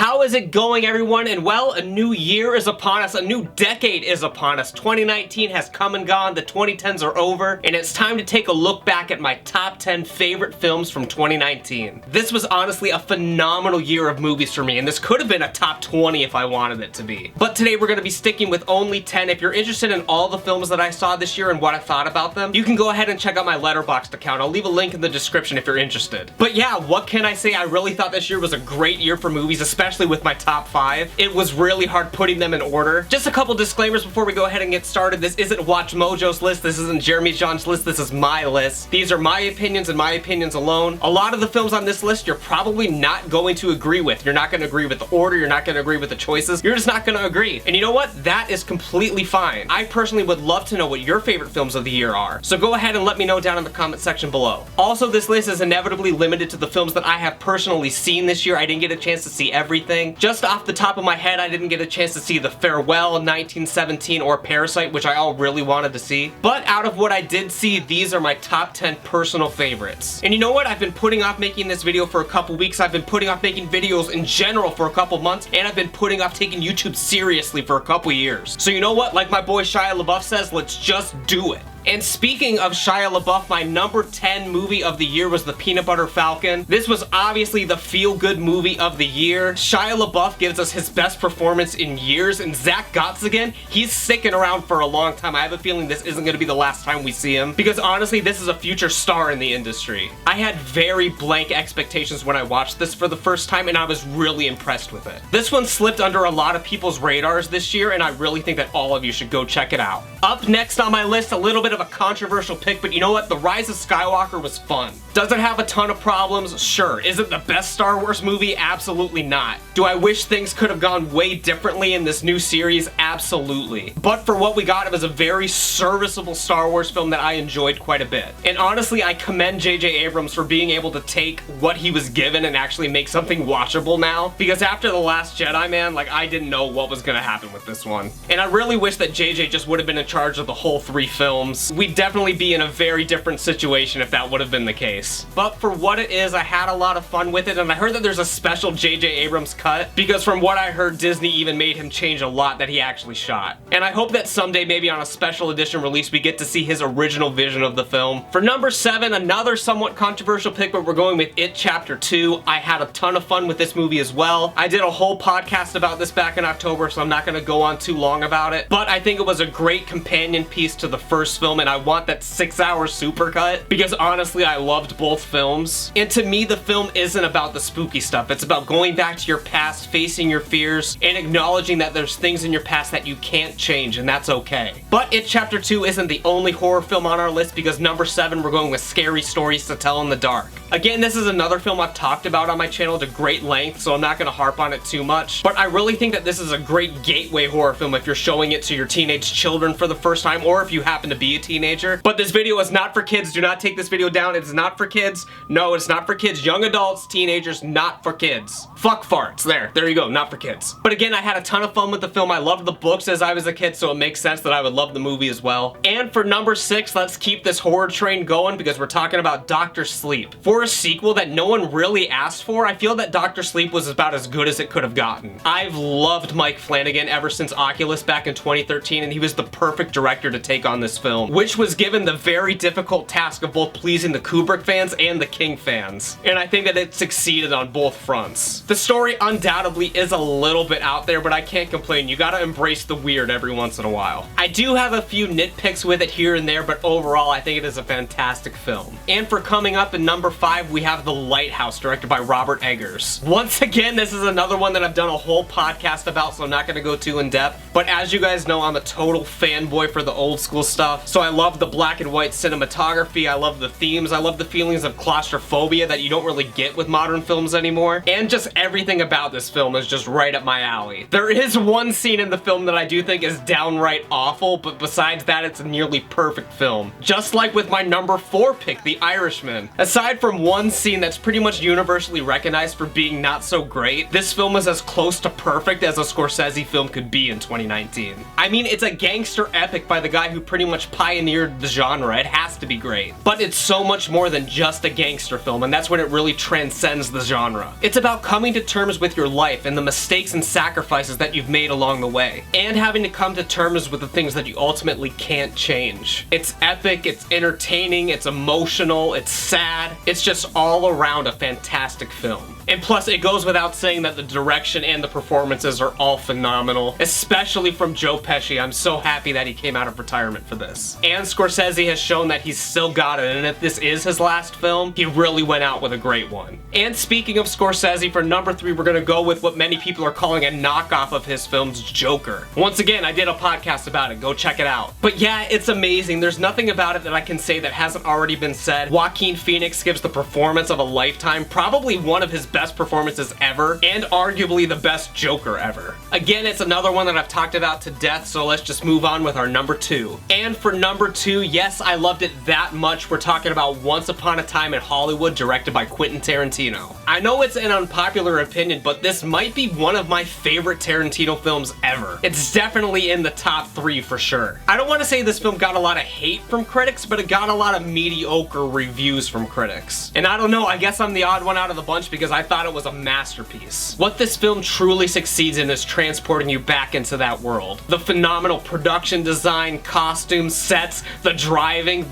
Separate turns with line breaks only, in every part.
How is it going, everyone? And well, a new year is upon us, a new decade is upon us. 2019 has come and gone, the 2010s are over, and it's time to take a look back at my top 10 favorite films from 2019. This was honestly a phenomenal year of movies for me, and this could have been a top 20 if I wanted it to be. But today we're going to be sticking with only 10. If you're interested in all the films that I saw this year and what I thought about them, you can go ahead and check out my Letterboxd account. I'll leave a link in the description if you're interested. But yeah, what can I say? I really thought this year was a great year for movies, especially with my top 5. It was really hard putting them in order. Just a couple disclaimers before we go ahead and get started. This isn't Watch Mojo's list, this isn't Jeremy John's list, this is my list. These are my opinions and my opinions alone. A lot of the films on this list you're probably not going to agree with. You're not going to agree with the order, you're not going to agree with the choices, you're just not going to agree. And you know what? That is completely fine. I personally would love to know what your favorite films of the year are. So go ahead and let me know down in the comment section below. Also, this list is inevitably limited to the films that I have personally seen this year. I didn't get a chance to see everything. Just off the top of my head, I didn't get a chance to see The Farewell, 1917, or Parasite, which I all really wanted to see. But out of what I did see, these are my top 10 personal favorites. And you know what? I've been putting off making this video for a couple weeks. I've been putting off making videos in general for a couple months, and I've been putting off taking YouTube seriously for a couple years. So you know what? Like my boy Shia LaBeouf says, let's just do it. And speaking of Shia LaBeouf, my number 10 movie of the year was The Peanut Butter Falcon. This was obviously the feel-good movie of the year. Shia LaBeouf gives us his best performance in years, and Zach Gottsagen, he's sticking around for a long time. I have a feeling this isn't going to be the last time we see him, because honestly, this is a future star in the industry. I had very blank expectations when I watched this for the first time, and I was really impressed with it. This one slipped under a lot of people's radars this year, and I really think that all of you should go check it out. Up next on my list, a little bit of a controversial pick, but you know what? The Rise of Skywalker was fun. Does it have a ton of problems? Sure. Is it the best Star Wars movie? Absolutely not. Do I wish things could have gone way differently in this new series? Absolutely. But for what we got, it was a very serviceable Star Wars film that I enjoyed quite a bit. And honestly, I commend J.J. Abrams for being able to take what he was given and actually make something watchable now. Because after The Last Jedi, man, like, I didn't know what was gonna happen with this one. And I really wish that J.J. just would have been in charge of the whole 3 films. We'd definitely be in a very different situation if that would have been the case. But for what it is, I had a lot of fun with it, and I heard that there's a special J.J. Abrams cut, because from what I heard, Disney even made him change a lot that he actually shot. And I hope that someday, maybe on a special edition release, we get to see his original vision of the film. For number 7, another somewhat controversial pick, but we're going with It Chapter 2. I had a ton of fun with this movie as well. I did a whole podcast about this back in October, so I'm not going to go on too long about it, but I think it was a great companion piece to the first film, and I want that 6-hour supercut, because honestly, I loved both films. And to me, the film isn't about the spooky stuff. It's about going back to your past, facing your fears, and acknowledging that there's things in your past that you can't change, and that's okay. But It Chapter 2 isn't the only horror film on our list, because number 7, we're going with Scary Stories to Tell in the Dark. Again, this is another film I've talked about on my channel to great length, so I'm not going to harp on it too much, but I really think that this is a great gateway horror film if you're showing it to your teenage children for the first time, or if you happen to be a teenager. But this video is not for kids. Do not take this video down. It's not for kids. No, it's not for kids. Young adults, teenagers, not for kids. Fuck farts. There you go. Not for kids. But again, I had a ton of fun with the film. I loved the books as I was a kid, so it makes sense that I would love the movie as well. And for number 6, let's keep this horror train going, because we're talking about Dr. Sleep. For a sequel that no one really asked for, I feel that Dr. Sleep was about as good as it could have gotten. I've loved Mike Flanagan ever since Oculus back in 2013, and he was the perfect director to take on this film, which was given the very difficult task of both pleasing the Kubrick fans and the King fans. And I think that it succeeded on both fronts. The story undoubtedly is a little bit out there, but I can't complain. You gotta embrace the weird every once in a while. I do have a few nitpicks with it here and there, but overall I think it is a fantastic film. And for coming up in number 5, we have The Lighthouse, directed by Robert Eggers. Once again, this is another one that I've done a whole podcast about, so I'm not gonna go too in depth. But as you guys know, I'm a total fanboy for the old school stuff, so I love the black and white cinematography, I love the themes, I love the feelings of claustrophobia that you don't really get with modern films anymore, and just everything about this film is just right up my alley. There is one scene in the film that I do think is downright awful, but besides that, it's a nearly perfect film. Just like with my number 4 pick, The Irishman. Aside from one scene that's pretty much universally recognized for being not so great, this film is as close to perfect as a Scorsese film could be in 2019. I mean, it's a gangster epic by the guy who pretty much pioneered the genre. It has to be great. But it's so much more than just a gangster film, and that's when it really transcends the genre. It's about coming to terms with your life and the mistakes and sacrifices that you've made along the way, and having to come to terms with the things that you ultimately can't change. It's epic, it's entertaining, it's emotional, it's sad. It's just all around a fantastic film. And plus, it goes without saying that the direction and the performances are all phenomenal, especially from Joe Pesci. I'm so happy that he came out of retirement for this. And Scorsese has shown that he's still got it, and if this is his last film, he really went out with a great one. And speaking of Scorsese, for number 3, we're gonna go with what many people are calling a knockoff of his film's Joker. Once again, I did a podcast about it. Go check it out. But yeah, it's amazing. There's nothing about it that I can say that hasn't already been said. Joaquin Phoenix gives the performance of a lifetime, probably one of his best performances ever, and arguably the best Joker ever. Again, it's another one that I've talked about to death, so let's just move on with our number 2. And for number 2, yes, I loved it that much. We're talking about Once Upon a Time in Hollywood, directed by Quentin Tarantino. I know it's an unpopular opinion, but this might be one of my favorite Tarantino films ever. It's definitely in the top 3 for sure. I don't want to say this film got a lot of hate from critics, but it got a lot of mediocre reviews from critics. And I don't know, I guess I'm the odd one out of the bunch because I thought it was a masterpiece. What this film truly succeeds in is transporting you back into that world. The phenomenal production design, costumes, sets, the driving.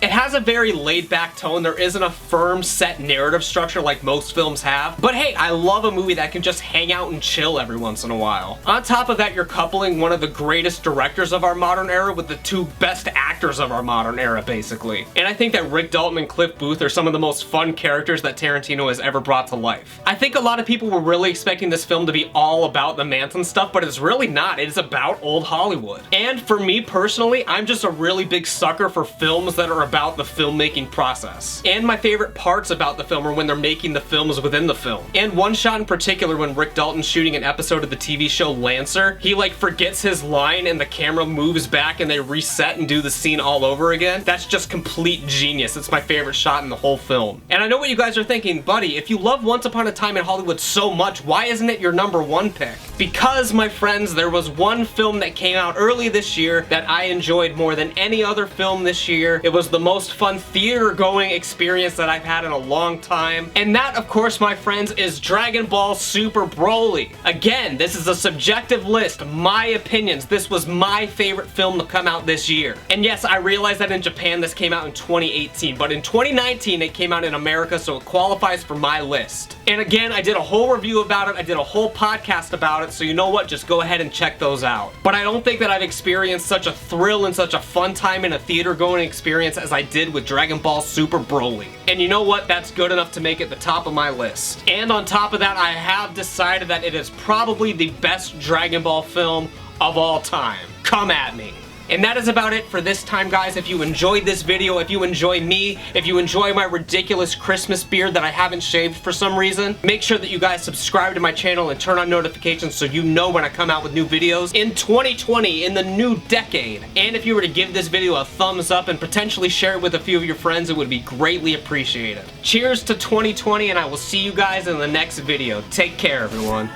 It has a very laid-back tone. There isn't a firm set narrative structure like most films have. But hey, I love a movie that can just hang out and chill every once in a while. On top of that, you're coupling one of the greatest directors of our modern era with the 2 best actors of our modern era, basically. And I think that Rick Dalton and Cliff Booth are some of the most fun characters that Tarantino has ever brought to life. I think a lot of people were really expecting this film to be all about the Manson stuff, but it's really not. It's about old Hollywood. And for me personally, I'm just a really big sucker for films that are about the filmmaking process. And my favorite parts about the film are when they're making the films within the film. And one shot in particular, when Rick Dalton's shooting an episode of the TV show Lancer, he like forgets his line and the camera moves back and they reset and do the scene all over again. That's just complete genius. It's my favorite shot in the whole film. And I know what you guys are thinking, buddy, if you love Once Upon a Time in Hollywood so much, why isn't it your number 1 pick? Because, my friends, there was one film that came out early this year that I enjoyed more than any other film this year. It was the most fun theater-going experience that I've had in a long time. And that, of course, my friends, is Dragon Ball Super Broly. Again, this is a subjective list, my opinions. This was my favorite film to come out this year. And yes, I realize that in Japan this came out in 2018, but in 2019 it came out in America, so it qualifies for my list. And again, I did a whole review about it, I did a whole podcast about it, so you know what, just go ahead and check those out. But I don't think that I've experienced such a thrill and such a fun time in a theater-going experience as I did with Dragon Ball Super Broly. And you know what, that's good enough to make it the top of my list. And on top of that, I have decided that it is probably the best Dragon Ball film of all time. Come at me. And that is about it for this time, guys. If you enjoyed this video, if you enjoy me, if you enjoy my ridiculous Christmas beard that I haven't shaved for some reason, make sure that you guys subscribe to my channel and turn on notifications so you know when I come out with new videos in 2020, in the new decade. And if you were to give this video a thumbs up and potentially share it with a few of your friends, it would be greatly appreciated. Cheers to 2020, and I will see you guys in the next video. Take care, everyone.